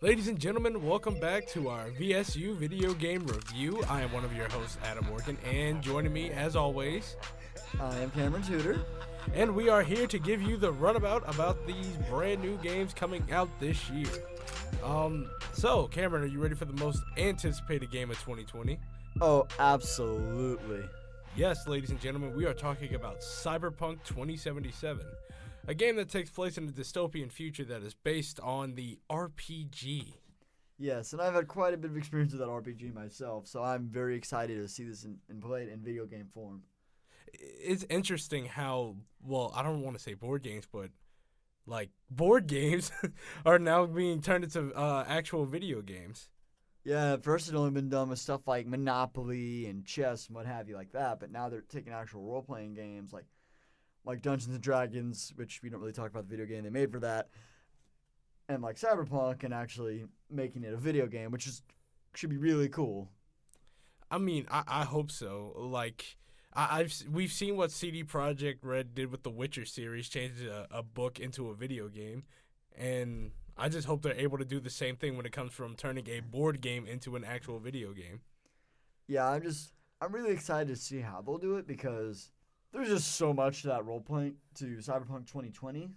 Ladies and gentlemen, welcome back to our VSU video game review. I am one of your hosts, Adam Morgan, and joining me, as always, I am Cameron Tudor. And we are here to give you the runabout about these brand new games coming out this year. So, Cameron, are you ready for the most anticipated game of 2020? Oh, absolutely. Yes, ladies and gentlemen, we are talking about Cyberpunk 2077, a game that takes place in a dystopian future that is based on the RPG. Yes, and I've had quite a bit of experience with that RPG myself, so I'm very excited to see this and play it in video game form. It's interesting how, well, I don't want to say board games, but like board games are now being turned into actual video games. Yeah, at first it only been done with stuff like Monopoly and chess and what have you like that, but now they're taking actual role-playing games like Dungeons & Dragons, which we don't really talk about the video game they made for that, and like Cyberpunk, and actually making it a video game, which should be really cool. I mean, I hope so. Like, we've seen what CD Projekt Red did with the Witcher series, changed a book into a video game, and I just hope they're able to do the same thing when it comes from turning a board game into an actual video game. Yeah, I'm really excited to see how they'll do it because there's just so much to that role-playing, to Cyberpunk 2020,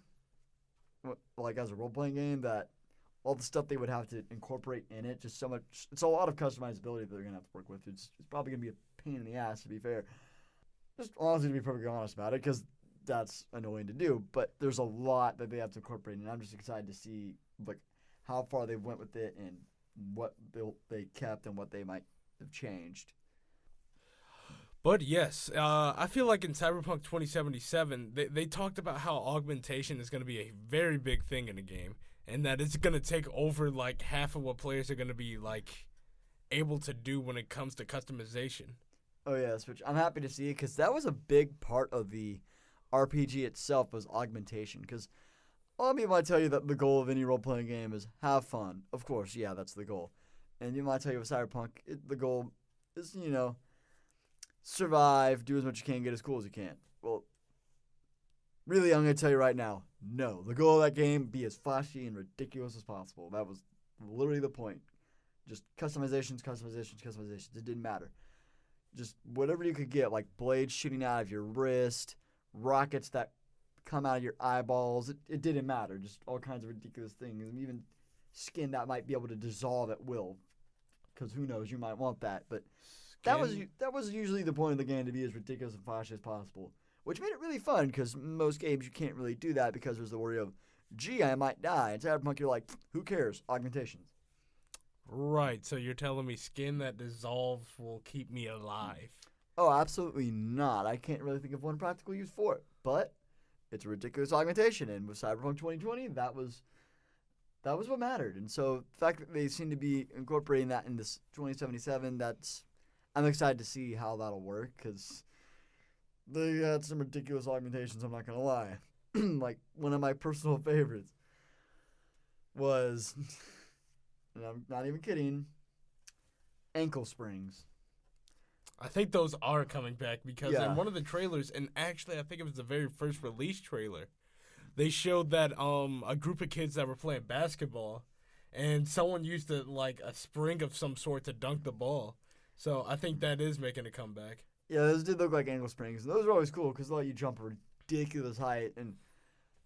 like as a role-playing game, that all the stuff they would have to incorporate in it, just so much, it's a lot of customizability that they're going to have to work with. It's probably going to be a pain in the ass, to be fair. Just honestly, to be perfectly honest about it, because that's annoying to do, but there's a lot that they have to incorporate, and I'm just excited to see like how far they went with it and what they kept and what they might have changed. But yes, I feel like in Cyberpunk 2077, they talked about how augmentation is going to be a very big thing in the game, and that it's going to take over like half of what players are going to be like able to do when it comes to customization. Oh yes, which I'm happy to see because that was a big part of the RPG itself was augmentation. Because a lot of people might tell you that the goal of any role-playing game is have fun. Of course, yeah, that's the goal. And you might tell you with Cyberpunk, the goal is, survive, do as much as you can, get as cool as you can. Well, really, I'm going to tell you right now, no. The goal of that game, be as flashy and ridiculous as possible. That was literally the point. Just customizations. It didn't matter. Just whatever you could get, like blades shooting out of your wrist, rockets that come out of your eyeballs. It didn't matter. Just all kinds of ridiculous things. And even skin that might be able to dissolve at will. Because who knows, you might want that. But that was usually the point of the game, to be as ridiculous and flashy as possible. Which made it really fun, because most games you can't really do that because there's the worry of, gee, I might die. In Cyberpunk, you're like, who cares? Augmentations. Right, so you're telling me skin that dissolves will keep me alive. Oh, absolutely not. I can't really think of one practical use for it. But it's a ridiculous augmentation, and with Cyberpunk 2020, that was what mattered. And so the fact that they seem to be incorporating that in this 2077, I'm excited to see how that'll work, because they had some ridiculous augmentations, I'm not going to lie. Like, one of my personal favorites was, and I'm not even kidding, ankle springs. I think those are coming back because Yeah. in one of the trailers, and actually I think it was the very first release trailer, they showed that a group of kids that were playing basketball, and someone used a spring of some sort to dunk the ball. So I think that is making a comeback. Yeah, those did look like ankle springs. And those are always cool because they let you jump a ridiculous height. And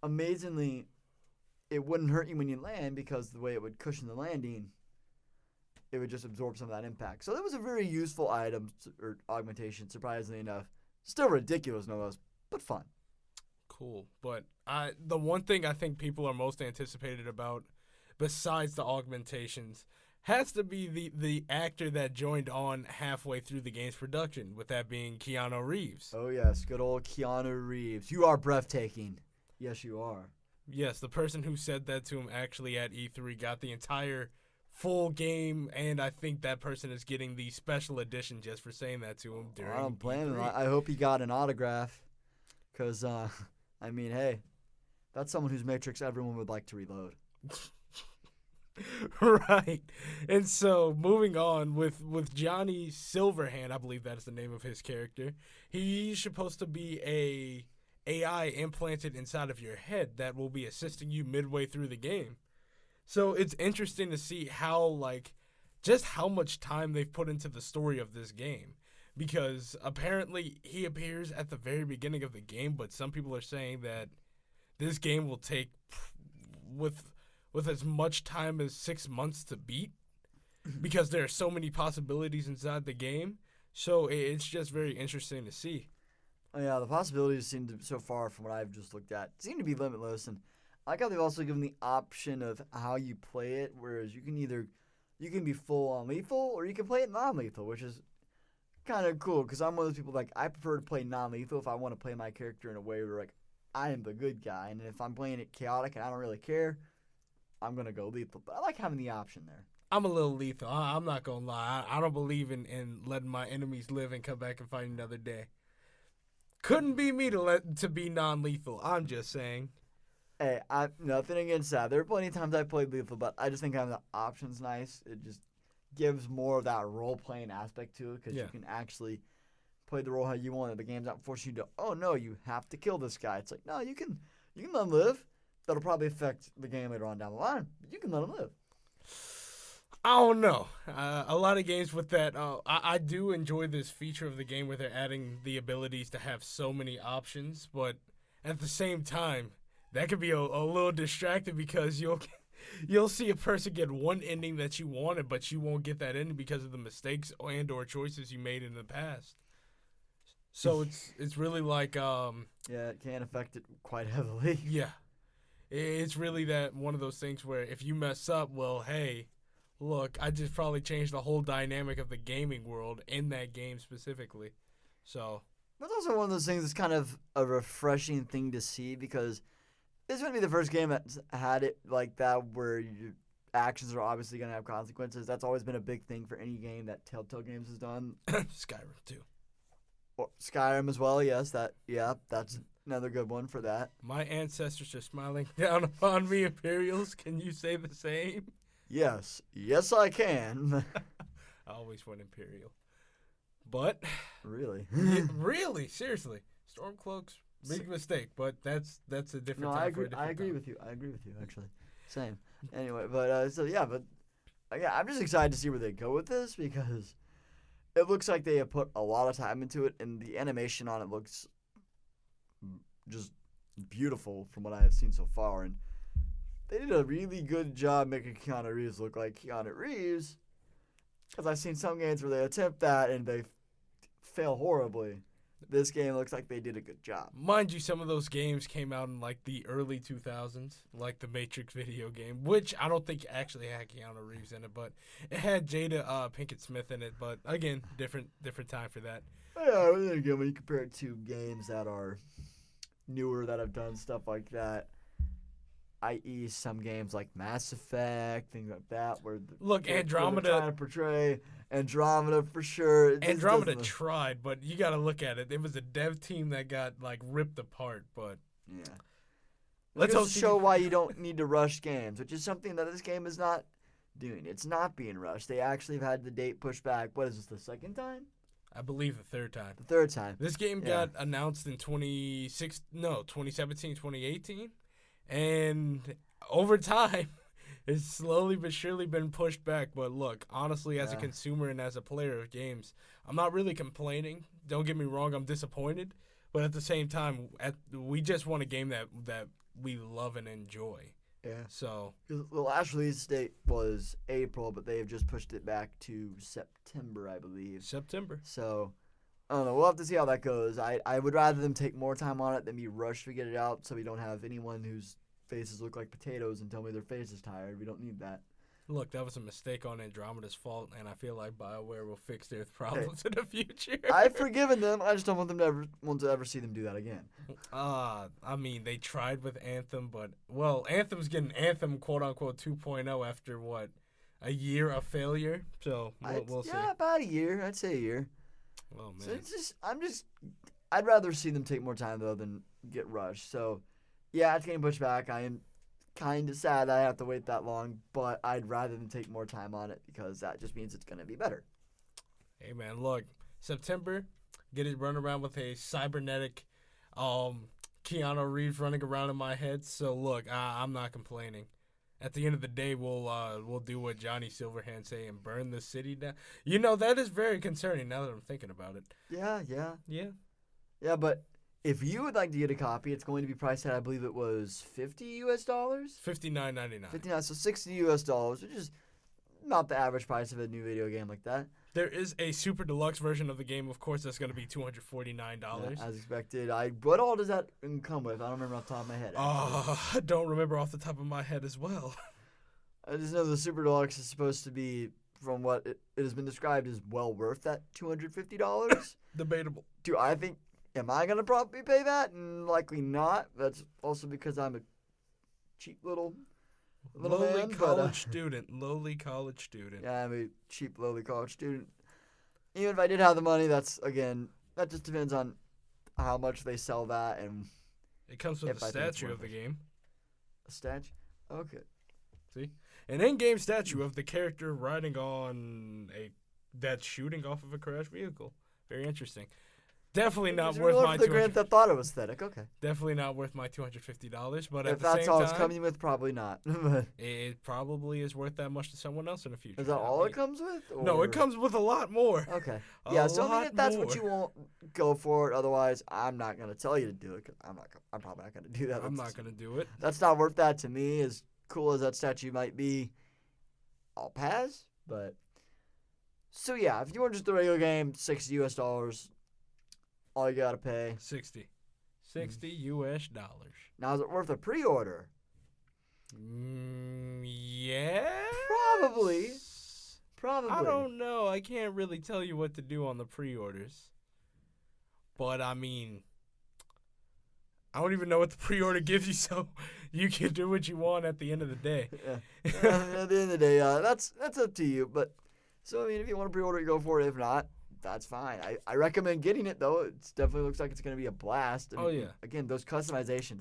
amazingly, it wouldn't hurt you when you land because the way it would cushion the landing, it would just absorb some of that impact. So that was a very useful item or augmentation, surprisingly enough. Still ridiculous, no less, but fun. Cool. But the one thing I think people are most anticipated about, besides the augmentations, has to be the actor that joined on halfway through the game's production, with that being Keanu Reeves. Oh, yes, good old Keanu Reeves. You are breathtaking. Yes, you are. Yes, the person who said that to him actually at E3 got the entire full game, and I think that person is getting the special edition just for saying that to him during I don't blame him. E3. I hope he got an autograph because, hey, that's someone whose Matrix everyone would like to reload. Right. And so moving on with Johnny Silverhand, I believe that's the name of his character. He's supposed to be a AI implanted inside of your head that will be assisting you midway through the game. So it's interesting to see how, like, just how much time they've put into the story of this game. Because apparently he appears at the very beginning of the game, but some people are saying that this game will take with as much time as 6 months to beat because there are so many possibilities inside the game. So it's just very interesting to see. Oh, yeah, the possibilities seem to, so far from what I've just looked at, seem to be limitless. And I like how they've also given the option of how you play it, whereas you can be full on lethal or you can play it non-lethal, which is kind of cool because I'm one of those people like I prefer to play non-lethal if I want to play my character in a way where like I am the good guy, and if I'm playing it chaotic and I don't really care, I'm gonna go lethal. But I like having the option there. I'm a little lethal. I'm not going to lie. I don't believe in letting my enemies live and come back and fight another day. Couldn't be me to be non-lethal. I'm just saying. Hey, I nothing against that. There are plenty of times I played lethal, but I just think having the options nice. It just gives more of that role-playing aspect to it because you can actually play the role how you want it. The game's not forcing you to, oh, no, you have to kill this guy. It's like, no, you can let him live. That'll probably affect the game later on down the line, but you can let him live. I don't know. A lot of games with that. I do enjoy this feature of the game where they're adding the abilities to have so many options, but at the same time, that could be a little distracting because you'll see a person get one ending that you wanted, but you won't get that ending because of the mistakes and or choices you made in the past. So it's really like yeah, it can affect it quite heavily. Yeah, it's really that one of those things where if you mess up, well, hey. Look, I just probably changed the whole dynamic of the gaming world in that game specifically. So, that's also one of those things that's kind of a refreshing thing to see because this wouldn't be the first game that's had it like that where your actions are obviously going to have consequences. That's always been a big thing for any game that Telltale Games has done. Skyrim too. Or Skyrim as well, yes. That's another good one for that. My ancestors are smiling down upon me, Imperials. Can you say the same? Yes, I can. I always went Imperial. But really? Really, seriously. Stormcloaks, big mistake, but that's a different no, time. I agree with you actually. Same. Anyway, but I'm just excited to see where they go with this because it looks like they have put a lot of time into it and the animation on it looks just beautiful from what I have seen so far, and they did a really good job making Keanu Reeves look like Keanu Reeves. Because I've seen some games where they attempt that and they fail horribly. This game looks like they did a good job. Mind you, some of those games came out in like the early 2000s, like the Matrix video game, which I don't think actually had Keanu Reeves in it, but it had Jada Pinkett Smith in it. But again, different time for that. Yeah, again, when you compare it to games that are newer that have done stuff like that, i.e., some games like Mass Effect, things like that, where Andromeda trying to portray Andromeda for sure. Andromeda tried, but you got to look at it. It was a dev team that got like ripped apart. But yeah, let's just show why you don't need to rush games, which is something that this game is not doing. It's not being rushed. They actually have had the date pushed back. What is this, the second time? I believe the third time. The third time. This game got announced in 2017, 2018. And over time, it's slowly but surely been pushed back. But look, honestly, as a consumer and as a player of games, I'm not really complaining. Don't get me wrong, I'm disappointed. But at the same time, we just want a game that we love and enjoy. Yeah. So the last release date was April, but they have just pushed it back to September, I believe. September. So I don't know. We'll have to see how that goes. I would rather them take more time on it than be rushed to get it out so we don't have anyone whose faces look like potatoes and tell me their face is tired. We don't need that. Look, that was a mistake on Andromeda's fault, and I feel like BioWare will fix their problems in the future. I've forgiven them. I just don't want them to ever see them do that again. I mean, they tried with Anthem, but, well, Anthem's getting Anthem, quote-unquote, 2.0 after, what, a year of failure? So, we'll see. Yeah, about a year. I'd say a year. Oh, man. So I'd rather see them take more time, though, than get rushed. So, yeah, it's getting pushed back. I am kind of sad that I have to wait that long, but I'd rather them take more time on it because that just means it's going to be better. Hey, man, look, September, get it run around with a cybernetic Keanu Reeves running around in my head. So, look, I'm not complaining. At the end of the day, we'll do what Johnny Silverhand say and burn the city down. You know, that is very concerning now that I'm thinking about it. Yeah. Yeah. But if you would like to get a copy, it's going to be priced at, I believe it was $50 US. $59.99. 59, so $60 US, which is not the average price of a new video game like that. There is a super deluxe version of the game, of course, that's going to be $249. Yeah, as expected. What all does that come with? I don't remember off the top of my head. I don't remember off the top of my head as well. I just know the super deluxe is supposed to be, from what it has been described, as well worth that $250. Debatable. Am I going to probably pay that? Likely not. That's also because I'm a cheap little lowly man, college student. Lowly college student. Yeah, I'm a cheap, lowly college student. Even if I did have the money, that just depends on how much they sell that, and it comes with a statue of the game. A statue? Okay. See? An in-game statue of the character riding on that's shooting off of a crashed vehicle. Very interesting. Definitely not worth my the Grand Theft Auto aesthetic. Okay. Definitely not worth my $250. But if that's all it's coming with, probably not. It probably is worth that much to someone else in the future. Is that all it comes with? Or? No, it comes with a lot more. Okay. So if that's what you want, go for it. Otherwise, I'm not gonna tell you to do it. Cause I'm probably not gonna do that. I'm not gonna do it. That's not worth that to me. As cool as that statue might be, I'll pass. But so yeah, if you want just the regular game, $60 US. All you gotta pay. $60 US. Now, is it worth a pre-order? Yeah. Probably. I don't know. I can't really tell you what to do on the pre-orders. But I mean, I don't even know what the pre-order gives you, so you can do what you want at the end of the day. Yeah. At the end of the day, that's up to you. But so I mean, if you want to pre-order it, go for it. If not, that's fine. I recommend getting it though. It definitely looks like it's gonna be a blast. I mean, Again, those customizations.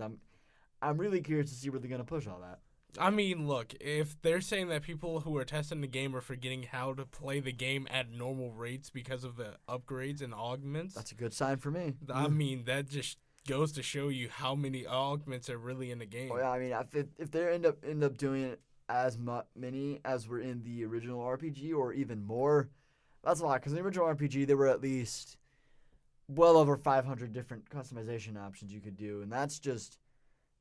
I'm really curious to see where they're gonna push all that. I mean, look, if they're saying that people who are testing the game are forgetting how to play the game at normal rates because of the upgrades and augments, that's a good sign for me. I mean, that just goes to show you how many augments are really in the game. Oh yeah, I mean, if they end up doing it as many as were in the original RPG or even more. That's a lot, because in the original RPG, there were at least well over 500 different customization options you could do, and that's just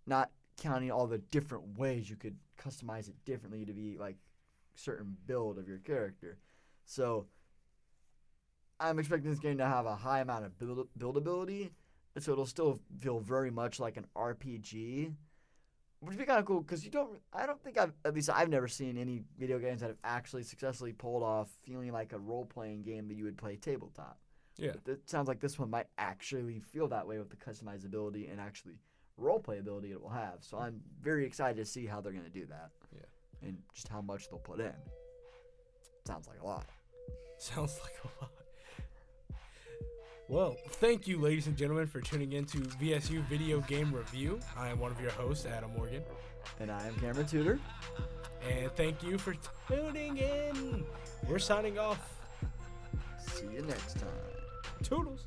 not counting all the different ways you could customize it differently to be like a certain build of your character. So I'm expecting this game to have a high amount of buildability, so it'll still feel very much like an RPG, which would be kind of cool because I've never seen any video games that have actually successfully pulled off feeling like a role-playing game that you would play tabletop. Yeah. But it sounds like this one might actually feel that way with the customizability and actually role-play ability it will have. So I'm very excited to see how they're going to do that. Yeah. And just how much they'll put in. Sounds like a lot. Sounds like a lot. Well, thank you, ladies and gentlemen, for tuning in to VSU Video Game Review. I am one of your hosts, Adam Morgan. And I am Cameron Tudor. And thank you for tuning in. We're signing off. See you next time. Toodles.